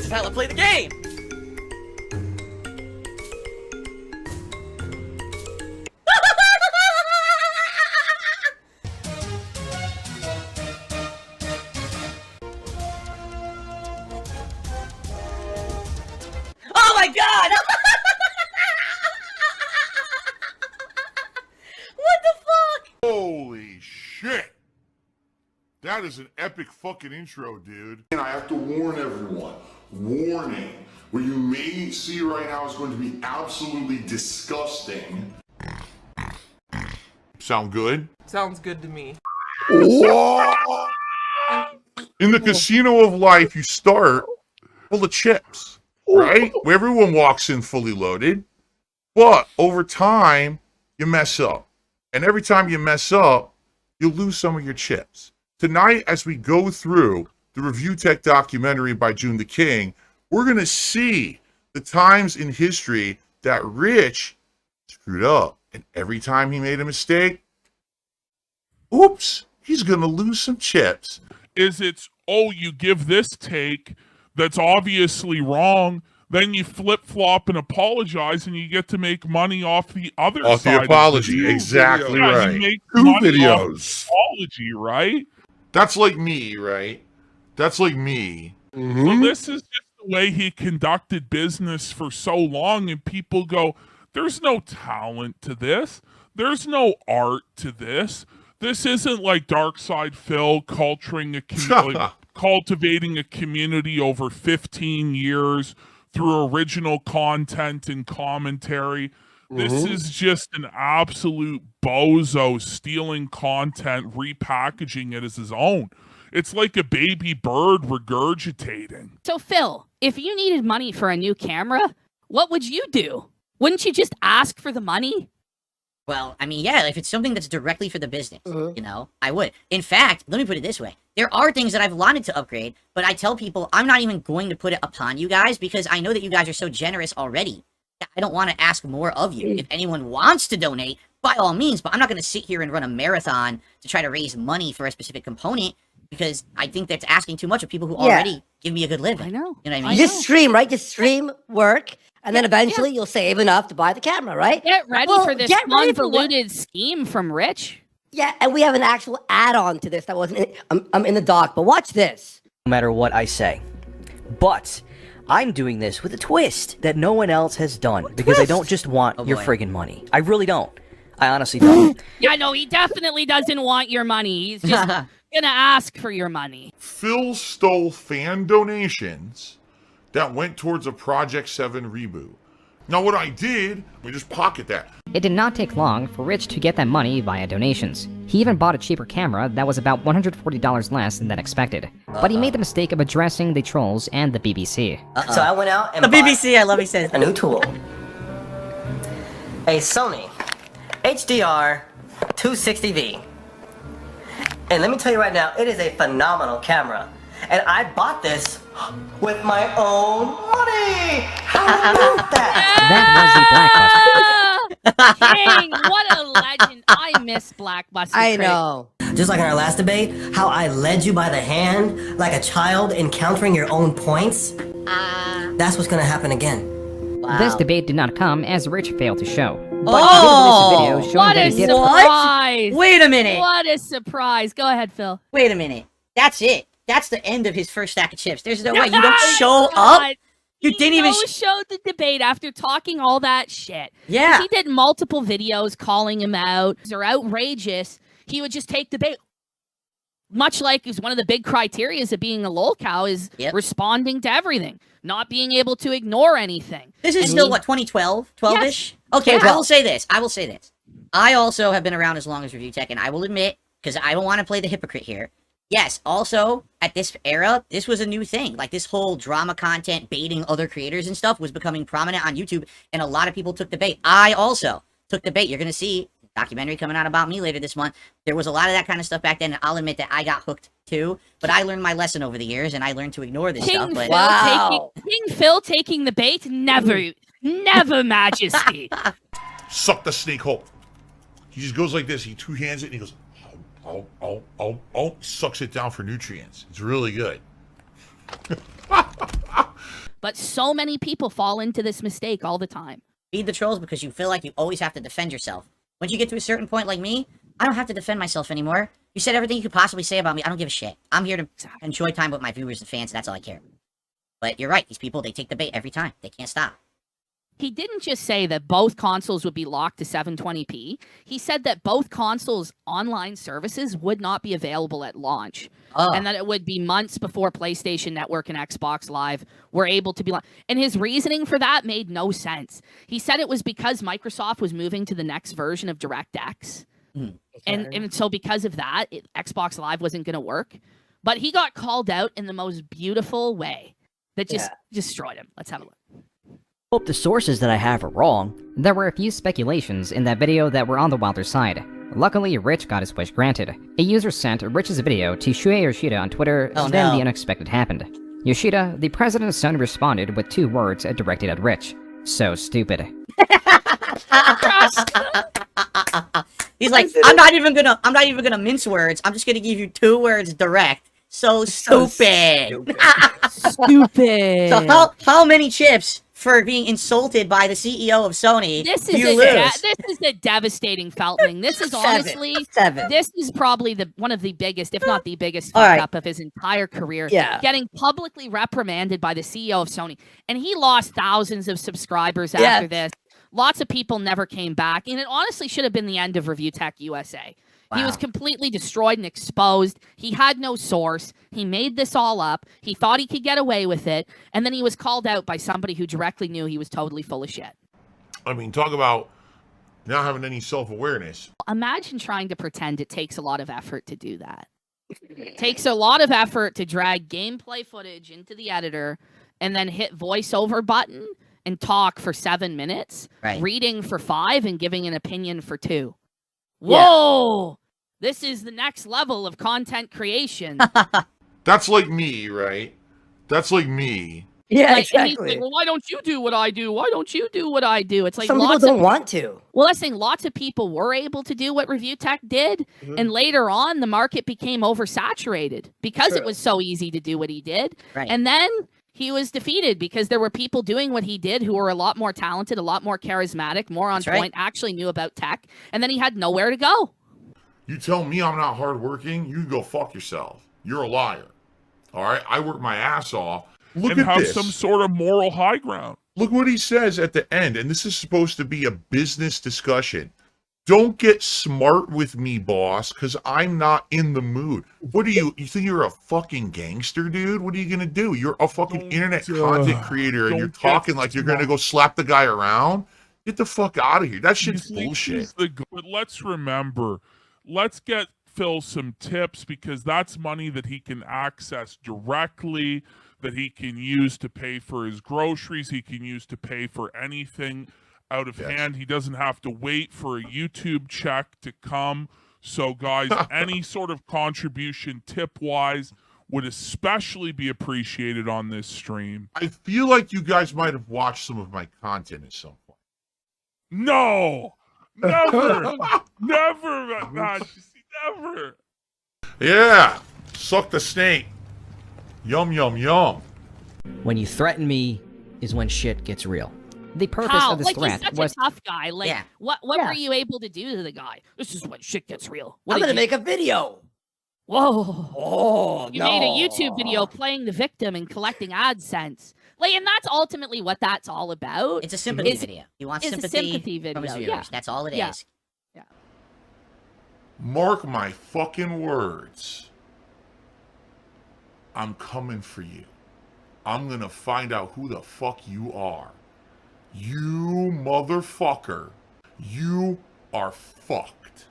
is how I play the game! Oh my god! What the fuck? Holy shit! That is an epic fucking intro, dude. And I have to warn everyone. Warning. What you may see right now is going to be absolutely disgusting. Sound good? Sounds good to me. Whoa! In the casino of life, you start full of chips, right? Where everyone walks in fully loaded. But over time, you mess up. And every time you mess up, you lose some of your chips. Tonight, as we go through the Review Tech documentary by June the King, we're going to see the times in history that Rich screwed up. And every time he made a mistake, oops, he's going to lose some chips. It's, oh, you give this take that's obviously wrong, then you flip-flop and apologize, and you get to make money off the other side. Off the apology, exactly right. You make Two money videos. off the apology, right? That's like me, right? That's like me. So this is just the way he conducted business for so long, and people go, there's no talent to this. There's no art to this. This isn't like Darksydephil cultivating a community over 15 years through original content and commentary. This is just an absolute bozo stealing content, repackaging it as his own. It's like a baby bird regurgitating. So, Phil, if you needed money for a new camera, what would you do? Wouldn't you just ask for the money? Well, I mean, yeah, if it's something that's directly for the business, you know, I would. In fact, let me put it this way. There are things that I've wanted to upgrade, but I tell people I'm not even going to put it upon you guys because I know that you guys are so generous already. I don't want to ask more of you. If anyone wants to donate, by all means, but I'm not going to sit here and run a marathon to try to raise money for a specific component because I think that's asking too much of people who already give me a good living. I know. You know what I mean? Just stream, right? Just stream work, and then eventually you'll save enough to buy the camera, right? Get ready for this convoluted scheme from Rich. Yeah, and we have an actual add-on to this that wasn't in the doc, but watch this. No matter what I say. But I'm doing this with a twist that no one else has done because I don't just want your friggin' money. I really don't. I honestly don't. Yeah, no, he definitely doesn't want your money. He's just gonna ask for your money. Phil stole fan donations that went towards a Project 7 reboot. Now what I did, we just pocket that. It did not take long for Rich to get that money via donations. He even bought a cheaper camera that was about $140 less than expected. But he made the mistake of addressing the trolls and the BBC. So I went out and The BBC, I love he says a new tool. A Sony HDR 260V. And let me tell you right now, it is a phenomenal camera. And I bought this with my own money! How about that? That was the Blackbuster. King, what a legend. I miss Blackbuster. I know. Just like in our last debate, how I led you by the hand like a child encountering your own points. That's what's gonna happen again. Wow. This debate did not come as Rich failed to show. But Oh, he did release a video showing What that a he did surprise. Wait a minute. What a surprise. Go ahead, Phil. Wait a minute. That's it. That's the end of his first stack of chips. There's no way. You don't show up? You didn't even showed the debate after talking all that shit. Yeah. He did multiple videos calling him out. They're outrageous. He would just take the bait. Much like is one of the big criterias of being a lolcow is responding to everything, not being able to ignore anything. This is still, what, 2012? 12-ish? Yes. Okay, 2012. I will say this. I also have been around as long as Review Tech, and I will admit, because I don't want to play the hypocrite here, yes, also, at this era, this was a new thing. Like, this whole drama content, baiting other creators and stuff was becoming prominent on YouTube, and a lot of people took the bait. I also took the bait. You're going to see a documentary coming out about me later this month. There was a lot of that kind of stuff back then, and I'll admit that I got hooked, too. But I learned my lesson over the years, and I learned to ignore this stuff. But King Phil taking the bait, never majesty. Suck the snake hole. He just goes like this. He two hands it, and he goes, sucks it down for nutrients. It's really good. But so many people fall into this mistake all the time. Feed the trolls because you feel like you always have to defend yourself. Once you get to a certain point like me, I don't have to defend myself anymore. You said everything you could possibly say about me. I don't give a shit. I'm here to enjoy time with my viewers and fans. That's all I care about. But you're right. These people, they take the bait every time. They can't stop. He didn't just say that both consoles would be locked to 720p. He said that both consoles' online services would not be available at launch. And that it would be months before PlayStation Network and Xbox Live were able to be launched. And his reasoning for that made no sense. He said it was because Microsoft was moving to the next version of DirectX. And so because of that, Xbox Live wasn't going to work. But he got called out in the most beautiful way that just destroyed him. Let's have a look. Hope the sources that I have are wrong. There were a few speculations in that video that were on the wilder side. Luckily, Rich got his wish granted. A user sent Rich's video to Shuei Yoshida on Twitter, then the unexpected happened. Yoshida, the president's son, responded with 2 words directed at Rich. So stupid. He's like, I'm not even gonna mince words. I'm just gonna give you 2 words direct. So stupid. Stupid. So how many chips for being insulted by the CEO of Sony this do is you lose? This is a devastating felting. This is honestly, this is probably one of the biggest, if not the biggest, fuck up of his entire career. Getting publicly reprimanded by the CEO of Sony, and he lost thousands of subscribers after this. Lots of people never came back, and it honestly should have been the end of Review Tech USA. Wow. He was completely destroyed and exposed. He had no source. He made this all up. He thought he could get away with it. And then he was called out by somebody who directly knew he was totally full of shit. I mean, talk about not having any self-awareness. Imagine trying to pretend it takes a lot of effort to do that. It takes a lot of effort to drag gameplay footage into the editor and then hit voiceover button and talk for 7 minutes, reading for 5 and giving an opinion for 2. Whoa! This is the next level of content creation. That's like me, right? That's like me. Yeah, like, exactly. He's like, well, why don't you do what I do? Why don't you do what I do? It's like some people don't want to. Well, that's saying lots of people were able to do what Review Tech did, and later on, the market became oversaturated because it was so easy to do what he did. And then he was defeated because there were people doing what he did who were a lot more talented, a lot more charismatic, more on point, actually knew about tech, and then he had nowhere to go. You tell me I'm not hardworking, you can go fuck yourself. You're a liar. All right? I work my ass off. Look and at have this. some sort of moral high ground. Look what he says at the end, and this is supposed to be a business discussion. Don't get smart with me, boss, because I'm not in the mood. What are you think you're a fucking gangster, dude? What are you going to do? You're a fucking internet content creator, and you're talking like you're going to go slap the guy around? Get the fuck out of here. That shit's bullshit. But let's remember, let's get Phil some tips, because that's money that he can access directly, that he can use to pay for his groceries, he can use to pay for anything out of hand. He doesn't have to wait for a YouTube check to come. So guys, any sort of contribution tip-wise would especially be appreciated on this stream. I feel like you guys might have watched some of my content at some point. No! Never! Never, Majesty, never! Yeah! Suck the snake. Yum, yum, yum. When you threaten me is when shit gets real. The purpose of this like, threat he's such was a tough guy. Like, what were you able to do to the guy? This is when shit gets real. I'm gonna make a video. Whoa! Oh, you made a YouTube video playing the victim and collecting AdSense. Like, and that's ultimately what that's all about. It's a sympathy video. You want sympathy, a sympathy video. from his viewers. That's all it is. Yeah. Mark my fucking words. I'm coming for you. I'm gonna find out who the fuck you are. You motherfucker. You are fucked.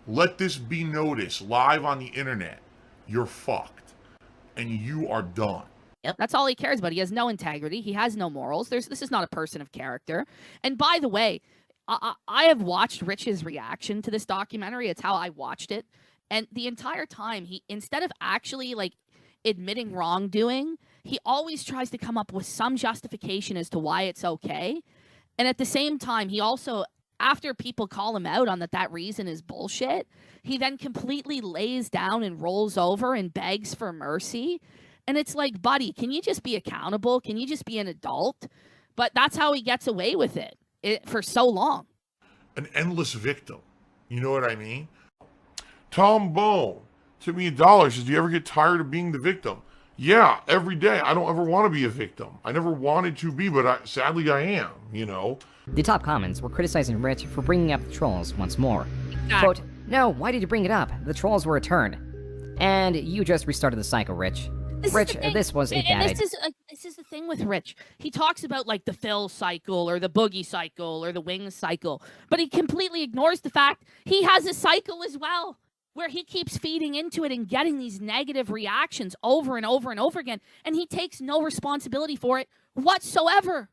Let this be noticed live on the internet. You're fucked. And you are done. Yep. That's all he cares about. He has no integrity. He has no morals. This is not a person of character. And by the way, I have watched Rich's reaction to this documentary. It's how I watched it. And the entire time, he, instead of actually like admitting wrongdoing, he always tries to come up with some justification as to why it's okay. And at the same time, he also, after people call him out on that reason is bullshit, he then completely lays down and rolls over and begs for mercy. And it's like, buddy, can you just be accountable? Can you just be an adult? But that's how he gets away with it for so long. An endless victim. You know what I mean? Tom Bone sent me $1. Says, do you ever get tired of being the victim? Yeah, every day. I don't ever want to be a victim. I never wanted to be, but sadly I am, you know? The top comments were criticizing Rich for bringing up the trolls once more. Exactly. Quote, no, why did you bring it up? The trolls were a turn. And you just restarted the cycle, Rich. Rich, this was a bad idea. This is the thing with Rich. He talks about like the Phil cycle or the Boogie cycle or the Wings cycle, but he completely ignores the fact he has a cycle as well, where he keeps feeding into it and getting these negative reactions over and over and over again, and he takes no responsibility for it whatsoever.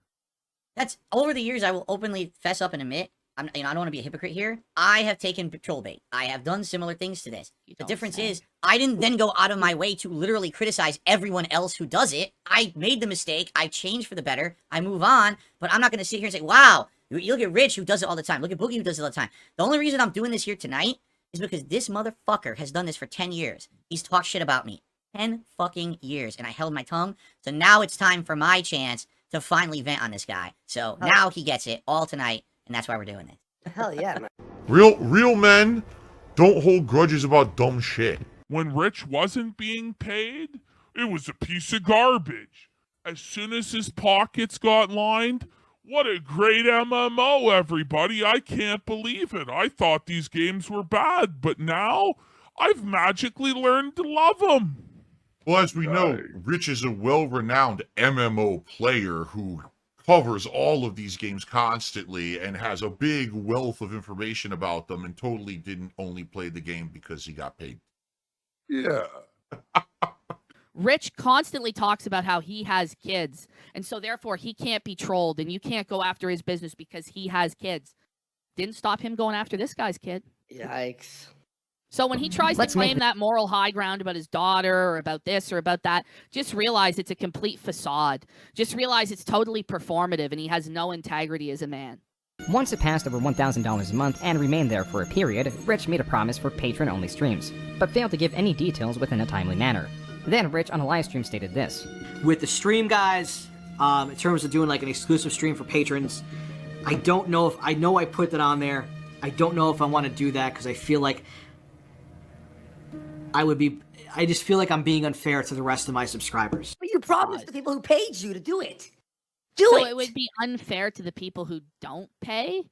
That's over the years. I will openly fess up and admit, I don't want to be a hypocrite here. I have taken troll bait. I have done similar things to this. The difference is, I didn't then go out of my way to literally criticize everyone else who does it. I made the mistake. I changed for the better. I move on. But I'm not going to sit here and say, wow, you look at Rich who does it all the time. Look at Boogie who does it all the time. The only reason I'm doing this here tonight is because this motherfucker has done this for 10 years. He's talked shit about me. 10 fucking years. And I held my tongue. So now it's time for my chance to finally vent on this guy. So now he gets it all tonight. And that's why we're doing this. Hell yeah, man. Real men don't hold grudges about dumb shit. When Rich wasn't being paid, it was a piece of garbage. As soon as his pockets got lined, what a great MMO, everybody. I can't believe it. I thought these games were bad, but now I've magically learned to love them. Well, as we know, Rich is a well-renowned MMO player who covers all of these games constantly and has a big wealth of information about them and totally didn't only play the game because he got paid. Yeah. Rich constantly talks about how he has kids, and so therefore he can't be trolled, and you can't go after his business because he has kids. Didn't stop him going after this guy's kid. Yikes. So when he tries to claim that moral high ground about his daughter or about this or about that, just realize it's a complete facade. Just realize it's totally performative and he has no integrity as a man. Once it passed over $1,000 a month and remained there for a period, Rich made a promise for patron-only streams, but failed to give any details within a timely manner. Then Rich on a live stream stated this. With the stream, guys, in terms of doing like an exclusive stream for patrons, I don't know if, I know I put that on there. I don't know if I want to do that because I feel like I just feel like I'm being unfair to the rest of my subscribers. But you promised the people who paid you to do it. Do it! So it would be unfair to the people who don't pay?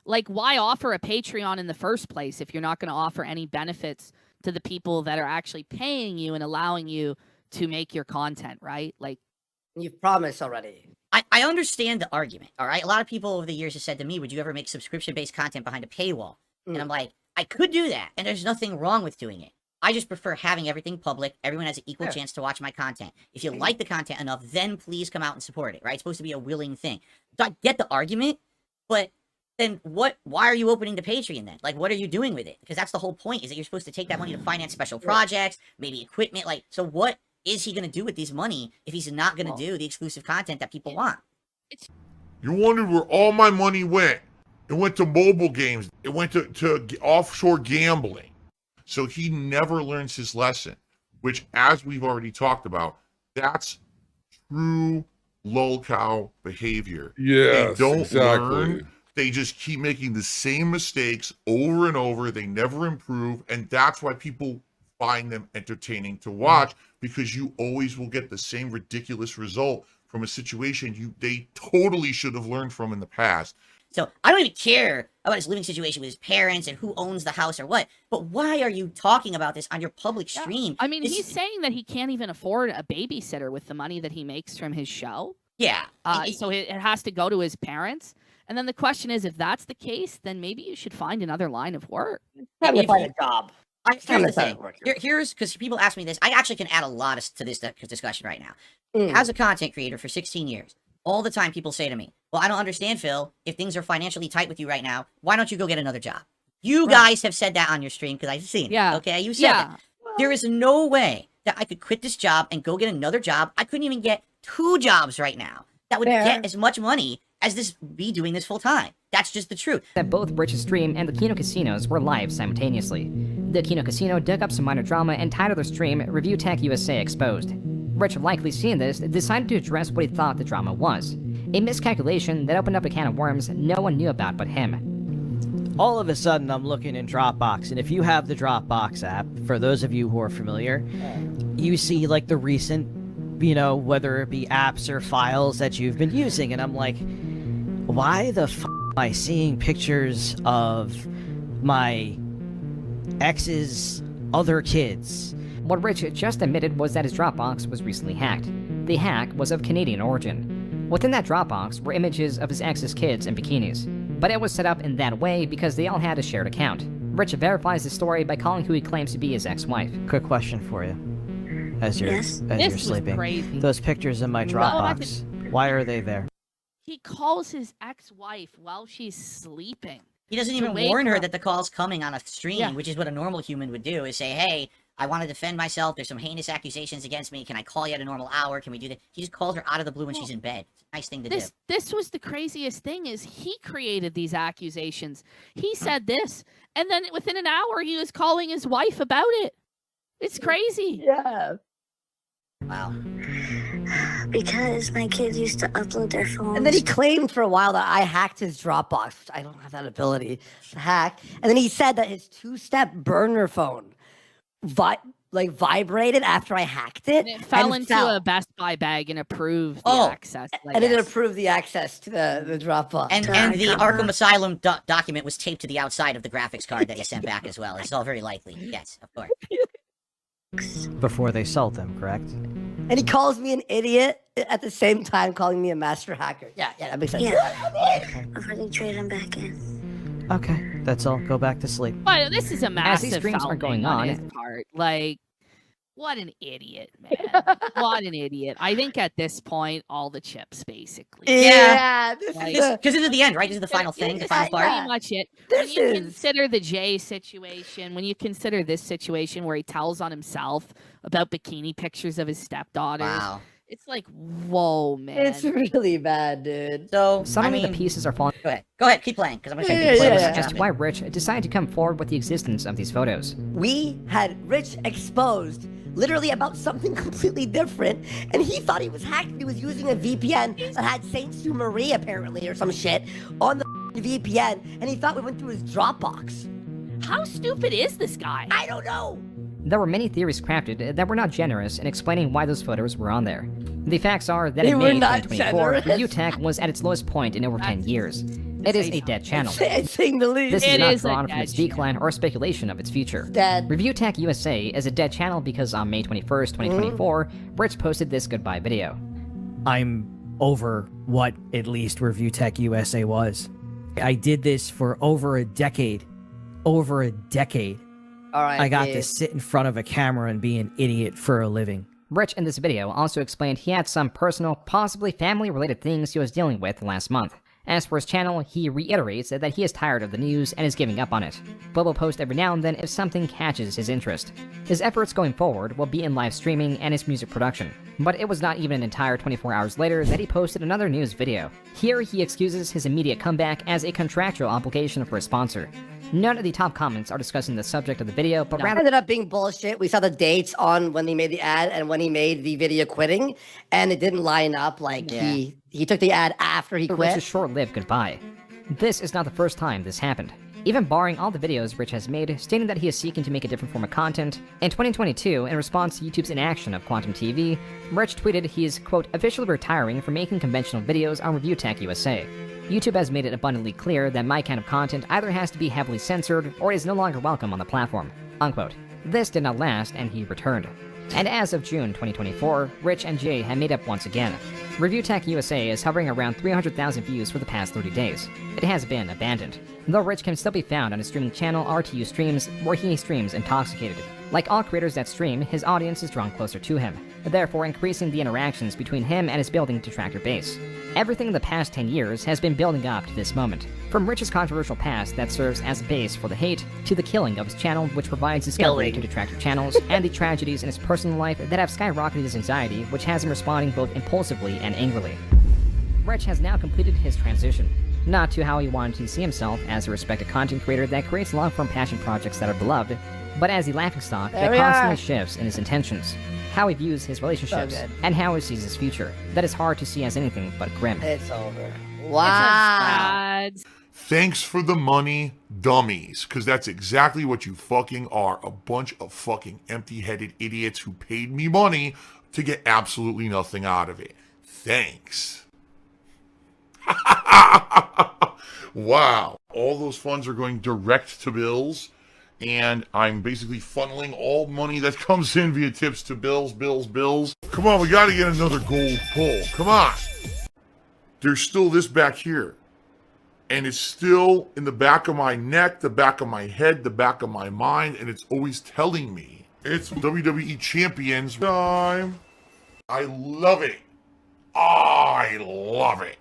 Like, why offer a Patreon in the first place if you're not going to offer any benefits to the people that are actually paying you and allowing you to make your content, right? Like, you've promised already. I understand the argument, all right? A lot of people over the years have said to me, would you ever make subscription-based content behind a paywall? And I'm like, I could do that, and there's nothing wrong with doing it. I just prefer having everything public. Everyone has an equal chance to watch my content. If you like the content enough, then please come out and support it, right? It's supposed to be a willing thing. So I get the argument, but then why are you opening the Patreon then? Like, what are you doing with it? Because that's the whole point, is that you're supposed to take that money to finance special projects, maybe equipment. Like, so what is he going to do with this money if he's not going to do the exclusive content that people want? You wondered where all my money went. It went to mobile games. It went to offshore gambling. So he never learns his lesson, which, as we've already talked about, that's true lolcow behavior. Yeah, they don't learn. They just keep making the same mistakes over and over. They never improve, and that's why people find them entertaining to watch, because you always will get the same ridiculous result from a situation they totally should have learned from in the past. So I don't even care about his living situation with his parents and who owns the house or what. But why are you talking about this on your public stream? I mean, he's saying that he can't even afford a babysitter with the money that he makes from his show. Yeah. So it has to go to his parents. And then the question is, if that's the case, then maybe you should find another line of work. Time to find a job. Here's the thing. Here's, because people ask me this. I actually can add a lot to this discussion right now. As a content creator for 16 years, all the time people say to me, well, I don't understand, Phil. If things are financially tight with you right now, why don't you go get another job? You guys have said that on your stream because I've seen it. Okay, you said that. There is no way that I could quit this job and go get another job. I couldn't even get 2 jobs right now that would get as much money as this be doing this full time. That's just the truth. That both Rich's stream and the Kino Casinos were live simultaneously. The Kino Casino dug up some minor drama and titled their stream Review Tech USA Exposed. Rich, likely seeing this, decided to address what he thought the drama was. A miscalculation that opened up a can of worms no one knew about but him. All of a sudden, I'm looking in Dropbox, and if you have the Dropbox app, for those of you who are familiar, you see, like, the recent, you know, whether it be apps or files that you've been using, and I'm like, why the f*** am I seeing pictures of my ex's other kids? What Rich just admitted was that his Dropbox was recently hacked. The hack was of Canadian origin. Within that Dropbox were images of his ex's kids in bikinis. But it was set up in that way because they all had a shared account. Rich verifies the story by calling who he claims to be his ex-wife. Quick question for you. As you're sleeping. Crazy. Those pictures in my Dropbox, why are they there? He calls his ex-wife while she's sleeping. He doesn't even warn her that the call's coming on a stream, which is what a normal human would do, is say, hey, I want to defend myself. There's some heinous accusations against me. Can I call you at a normal hour? Can we do that? He just calls her out of the blue when she's in bed. It's a nice thing to do. This was the craziest thing, is he created these accusations. He said this, and then within an hour, he was calling his wife about it. It's crazy. Yeah. Wow. Because my kids used to upload their phones. And then he claimed for a while that I hacked his Dropbox, which I don't have that ability to hack. And then he said that his two-step burner phone vibrated after I hacked it. And it fell into a Best Buy bag and approved the access. And it approved the access to the Dropbox. And the Arkham Asylum document was taped to the outside of the graphics card that you sent back as well. It's all very likely. Yes, of course. Before they sold them, correct? And he calls me an idiot at the same time calling me a master hacker. Yeah, that makes sense. Yeah. I've already traded them back in. Okay, that's all. Go back to sleep. But this is a massive As these streams are going on his part. Like, what an idiot, man. What an idiot. I think at this point, all the chips, basically. Yeah. Because this is the end, right? This is the final thing, the final part. Pretty much it. When you consider the Jay situation, when you consider this situation where he tells on himself about bikini pictures of his stepdaughters, wow. It's like, whoa, man. It's really bad, dude. So, Suddenly the pieces are falling. Go ahead, keep playing, because I'm going to say as to why Rich decided to come forward with the existence of these photos. We had Rich exposed literally about something completely different, and he thought he was hacked. He was using a VPN that had Saint Sue Marie, apparently, or some shit, on the VPN, and he thought we went through his Dropbox. How stupid is this guy? I don't know. There were many theories crafted that were not generous in explaining why those photos were on there. The facts are that in May 2024, Review Tech was at its lowest point in over 10 years. It is a dead channel. This is not drawn from its decline or speculation of its future. Dead. Review Tech USA is a dead channel because on May 21st, 2024, Rich posted this goodbye video. I'm over what at least Review Tech USA was. I did this for over a decade. Over a decade. All right, I got to sit in front of a camera and be an idiot for a living. Rich in this video also explained he had some personal, possibly family-related things he was dealing with last month. As for his channel, he reiterates that he is tired of the news and is giving up on it, but will post every now and then if something catches his interest. His efforts going forward will be in live streaming and his music production, but it was not even an entire 24 hours later that he posted another news video. Here he excuses his immediate comeback as a contractual obligation for a sponsor. None of the top comments are discussing the subject of the video, but rather ended up being bullshit. We saw the dates on when he made the ad and when he made the video quitting, and it didn't line up. Like he took the ad after he quit. Rich's short-lived goodbye. This is not the first time this happened. Even barring all the videos Rich has made, stating that he is seeking to make a different form of content, in 2022, in response to YouTube's inaction of Quantum TV, Rich tweeted he is, quote, officially retiring from making conventional videos on Review Tech USA. YouTube has made it abundantly clear that my kind of content either has to be heavily censored or is no longer welcome on the platform, unquote. This did not last, and he returned. And as of June 2024, Rich and Jay have made up once again. Review Tech USA is hovering around 300,000 views for the past 30 days. It has been abandoned. Though Rich can still be found on his streaming channel RTU Streams, where he streams intoxicated. Like all creators that stream, his audience is drawn closer to him, therefore increasing the interactions between him and his building detractor base. Everything in the past 10 years has been building up to this moment. From Rich's controversial past that serves as a base for the hate, to the killing of his channel which provides discovery to detractor channels, and the tragedies in his personal life that have skyrocketed his anxiety, which has him responding both impulsively and angrily. Rich has now completed his transition. Not to how he wanted to see himself as a respected content creator that creates long-form passion projects that are beloved, but as the laughingstock that constantly shifts in his intentions. how he views his relationships, good. and how he sees his future. That is hard to see as anything but grim. It's over. Wow. Thanks for the money, dummies. Because that's exactly what you fucking are. A bunch of fucking empty-headed idiots who paid me money to get absolutely nothing out of it. Thanks. Wow. All those funds are going direct to bills. And I'm basically funneling all money that comes in via tips to bills. Come on, we got to get another gold pull. Come on. There's still this back here. And it's still in the back of my neck, the back of my head, the back of my mind. And it's always telling me it's WWE Champions time. I love it. I love it.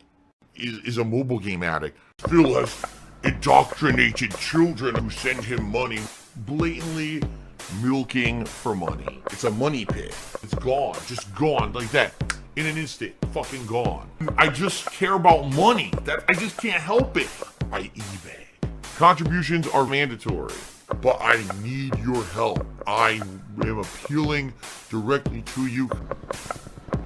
Is a mobile game addict. Phil has indoctrinated children who send him money, blatantly milking for money. It's a money pit. It's gone, just gone like that. In an instant, fucking gone. I just care about money. That I just can't help it. By eBay. Contributions are mandatory, but I need your help. I am appealing directly to you.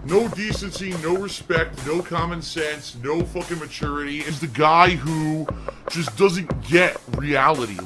No decency, no respect, no common sense, no fucking maturity. Is the guy who just doesn't get reality.